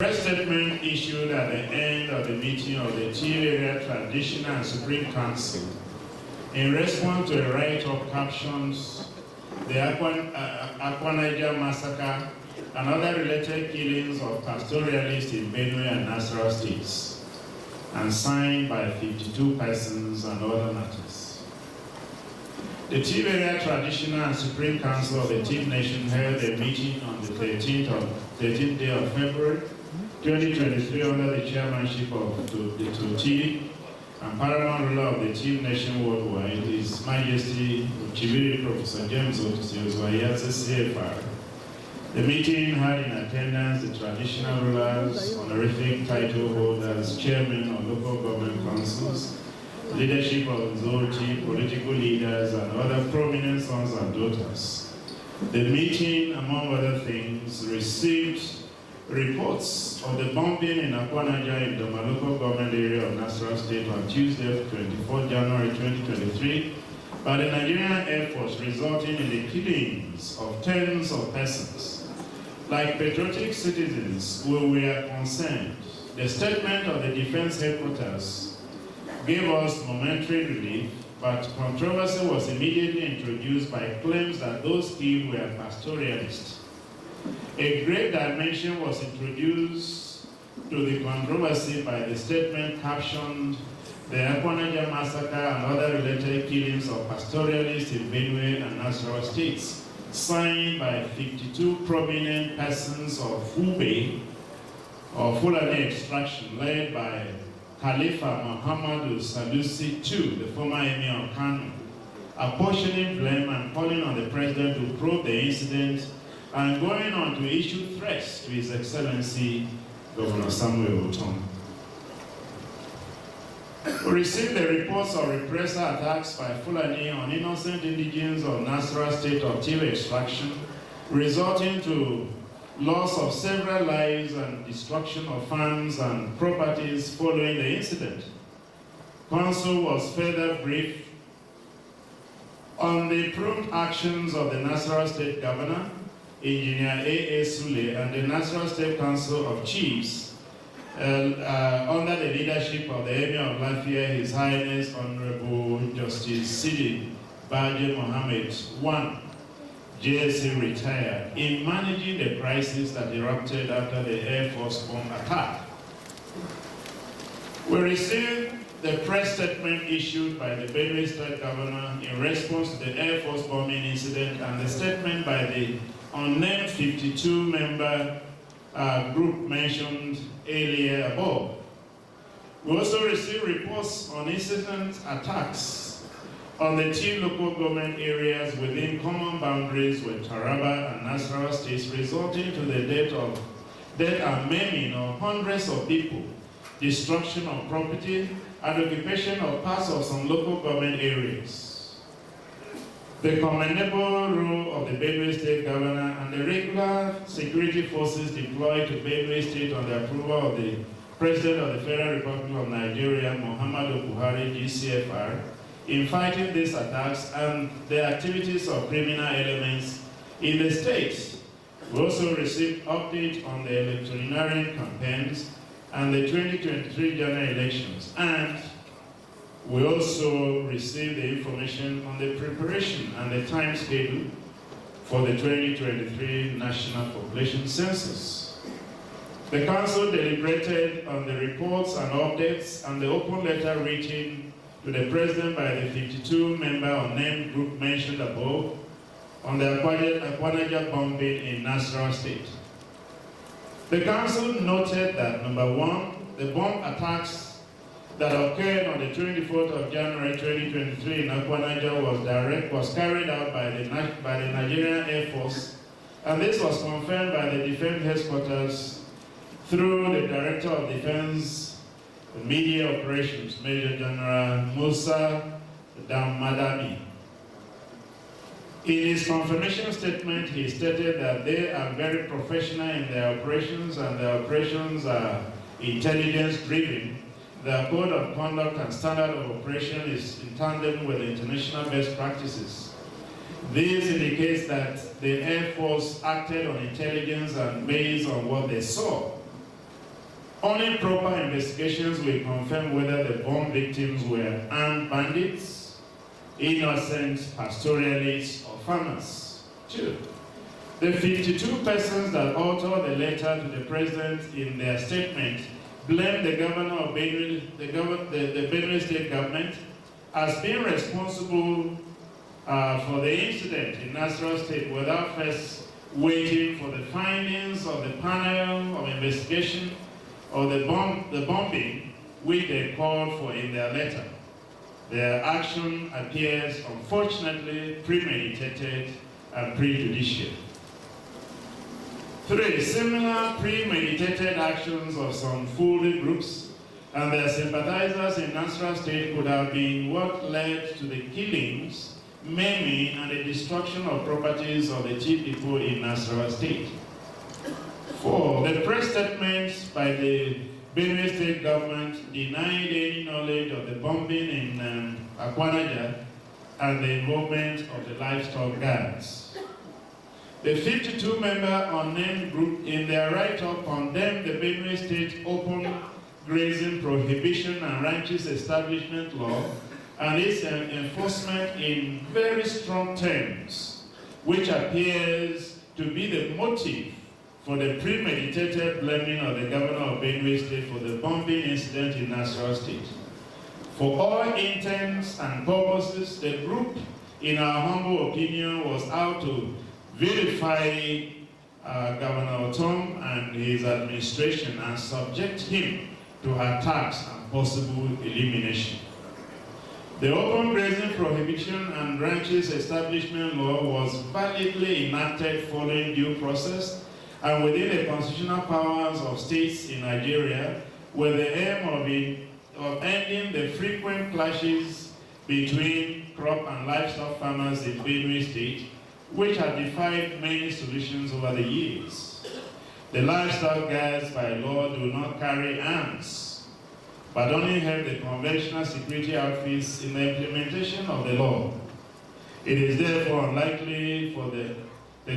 Press statement issued at the end of the meeting of the Chief Area Traditional and Supreme Council in response to a write-up captions the Akwa massacre and other related killings of pastoralists in Benue and Nasarawa states, and signed by 52 persons and other matters. The Chief Area Traditional and Supreme Council of the Chief Nation held a meeting on the 13th day of February 2023 under the chairmanship of the Chief and paramount ruler of the Chief Nation worldwide, His Majesty Chibiri Professor James Otusiyozwayase CFR. The meeting had in attendance the traditional rulers, honorific title holders, chairmen of local government councils, leadership of Nzoti, political leaders, and other prominent sons and daughters. The meeting, among other things, received reports of the bombing in Akwa in the local government area of Nasarawa State on Tuesday, 24 January 2023, by the Nigerian Air Force, resulting in the killings of tens of persons. Like patriotic citizens who were concerned, the statement of the Defense Headquarters gave us momentary relief, but controversy was immediately introduced by claims that those killed were pastoralists. A great dimension was introduced to the controversy by the statement captioned the Akwa massacre and other related killings of pastoralists in Benue and Nasarawa states, signed by 52 prominent persons of Fube or Fulani extraction, led by Khalifa Muhammadu Sanusi II, the former emir of Kano, apportioning blame and calling on the president to probe the incident and going on to issue threats to His Excellency Governor Samuel Otom. We received the reports of reprisal attacks by Fulani on innocent indigents of Nasarawa State of Tiv extraction, resulting to loss of several lives and destruction of farms and properties following the incident. Council was further briefed on the prompt actions of the Nasarawa State Governor, Engineer A.A. Sule, and the Nasarawa State Council of Chiefs under the leadership of the Emir of Lafia, His Highness Honorable Justice Sidi Baje Mohammed I, JSA retired, in managing the crisis that erupted after the Air Force bomb attack. We received the press statement issued by the Benue State Governor in response to the Air Force bombing incident and the statement by the unnamed 52-member group mentioned earlier above. We also received reports on incident attacks on the two local government areas within common boundaries with Taraba and Nasarawa states, resulting to the death and maiming of hundreds of people, destruction of property, and occupation of parts of some local government areas. The commendable role of the Benue State Governor and the regular security forces deployed to Benue State on the approval of the President of the Federal Republic of Nigeria, Muhammadu Buhari, GCFR, in fighting these attacks and the activities of criminal elements in the state. We also received updates on the electioneering campaigns and the 2023 general elections, and we also received the information on the preparation and the time schedule for the 2023 National Population Census. The Council deliberated on the reports and updates and the open letter written to the President by the 52-member unnamed group mentioned above on the Akwa bombing in Nasarawa State. The Council noted that, number one, the bomb attacks that occurred on the 24th of January 2023 in Akwa was carried out by the Nigerian Air Force, and this was confirmed by the Defense Headquarters through the Director of Defense Media Operations, Major General Musa Damadami. In his confirmation statement, he stated that they are very professional in their operations and their operations are intelligence-driven. Their code of conduct and standard of operation is in tandem with international best practices. This indicates that the Air Force acted on intelligence and based on what they saw. Only proper investigations will confirm whether the bomb victims were armed bandits, innocent pastoralists, or farmers. 2. The 52 persons that authored the letter to the president in their statement blamed the governor of Benue, the Benue State government as being responsible for the incident in Nasarawa State without first waiting for the findings of the panel of investigation of the bombing which they called for in their letter. Their action appears, unfortunately, premeditated and prejudicial. 3. Similar premeditated actions of some Fulani groups and their sympathizers in Nasarawa State could have been what led to the killings, maiming, and the destruction of properties of the chief people in Nasarawa State. 4. The press statements by the Benue State government denied any knowledge of the bombing in Akwanaja and the involvement of the livestock guards. The 52-member unnamed group in their write-up condemned the Benue State open grazing prohibition and ranches establishment law and its enforcement in very strong terms, which appears to be the motive for the premeditated blaming of the governor of Benue State for the bombing incident in Nasarawa State. For all intents and purposes, the group, in our humble opinion, was out to vilify Governor Tom and his administration and subject him to attacks and possible elimination. The open grazing prohibition and ranches establishment law was validly enacted following due process and within the constitutional powers of states in Nigeria, with the aim of ending the frequent clashes between crop and livestock farmers in Benue State, which have defied many solutions over the years. The livestock guards by law do not carry arms, but only help the conventional security outfits in the implementation of the law. It is therefore unlikely for the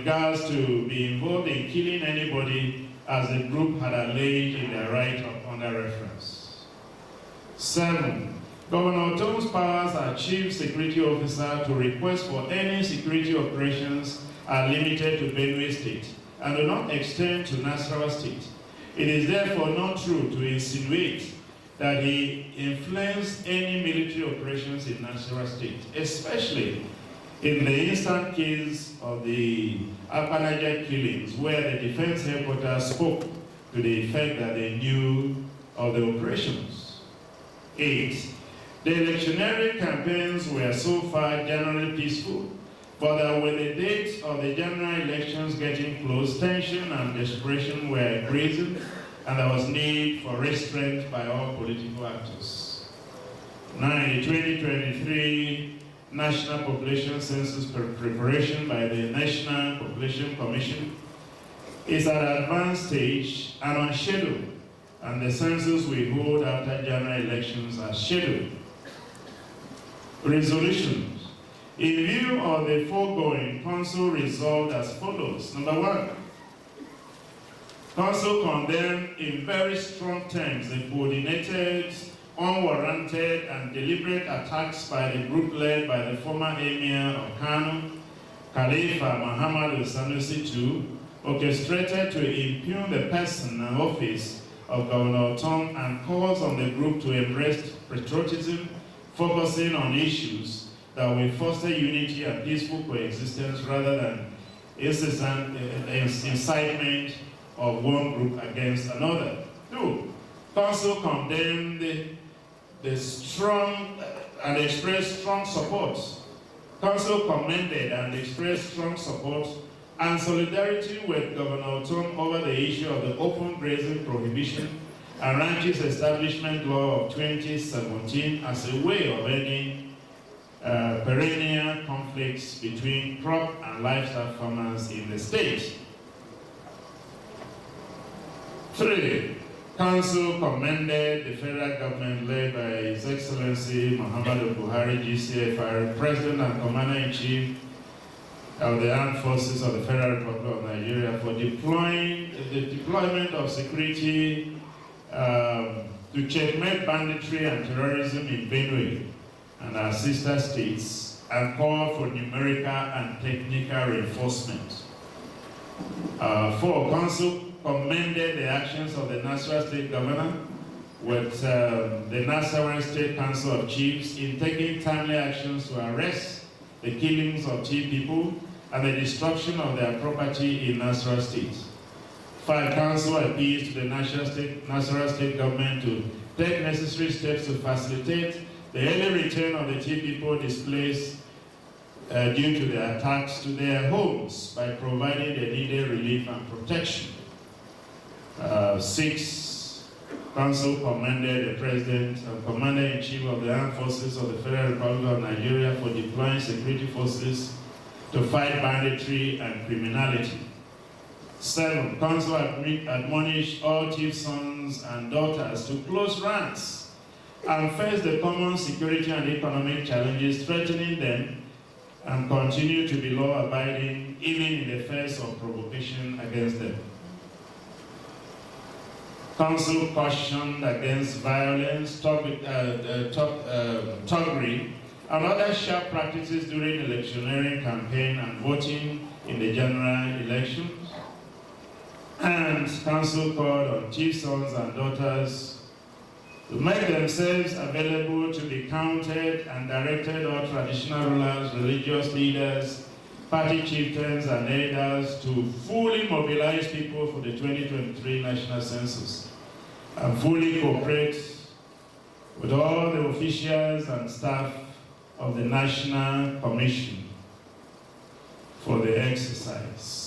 guards to be involved in killing anybody, as the group had alleged in their write-up under reference. 7. Governor Tom's powers as Chief Security Officer to request for any security operations are limited to Benue State and do not extend to Nasarawa State. It is therefore not true to insinuate that he influenced any military operations in Nasarawa State, especially in the instant case of the Akwanaja killings, where the defense headquarters spoke to the effect that they knew of the operations. 8. The electionary campaigns were so far generally peaceful, but with the dates of the general elections getting close, tension and desperation were increasing, and there was need for restraint by all political actors. 9. The 2023 National Population Census preparation by the National Population Commission is at an advanced stage and on schedule, and the census we hold after general elections are scheduled. Resolutions. In view of the foregoing, Council resolved as follows. Number 1, Council condemned in very strong terms the coordinated, unwarranted, and deliberate attacks by the group led by the former Emir of Kano, Khalifa Muhammad Sanusi II, orchestrated to impugn the person and office of Governor Tom and calls on the group to embrace patriotism, focusing on issues that will foster unity and peaceful coexistence rather than incitement of one group against another. 2, Council condemned the strong and expressed strong support. Council commended and expressed strong support and solidarity with Governor Tom over the issue of the open grazing prohibition and ranches establishment law of 2017 as a way of ending perennial conflicts between crop and livestock farmers in the state. 3, Council commended the federal government led by His Excellency Muhammadu Buhari, GCFR, President and Commander-in-Chief of the Armed Forces of the Federal Republic of Nigeria for deployment of security to checkmate banditry and terrorism in Benue and our sister states, and call for numerical and technical reinforcement. 4, Council commended the actions of the Nasarawa State Governor with the Nasarawa State Council of Chiefs in taking timely actions to arrest the killings of Chief people and the destruction of their property in Nasarawa State. 5, Council appeals to the Nasarawa State government to take necessary steps to facilitate the early return of the Chief people displaced due to the attacks to their homes by providing the needed relief and protection. 6, Council commended the President and Commander-in-Chief of the Armed Forces of the Federal Republic of Nigeria for deploying security forces to fight banditry and criminality. 7, Council admonished all chief sons and daughters to close ranks and face the common security and economic challenges threatening them and continue to be law-abiding even in the face of provocation against them. Council cautioned against violence, thuggery, and other sharp practices during electioneering campaign and voting in the general elections. And Council called on chief sons and daughters to make themselves available to be counted and directed all traditional rulers, religious leaders, party chieftains, and elders to fully mobilize people for the 2023 national census and fully cooperate with all the officials and staff of the National Commission for the exercise.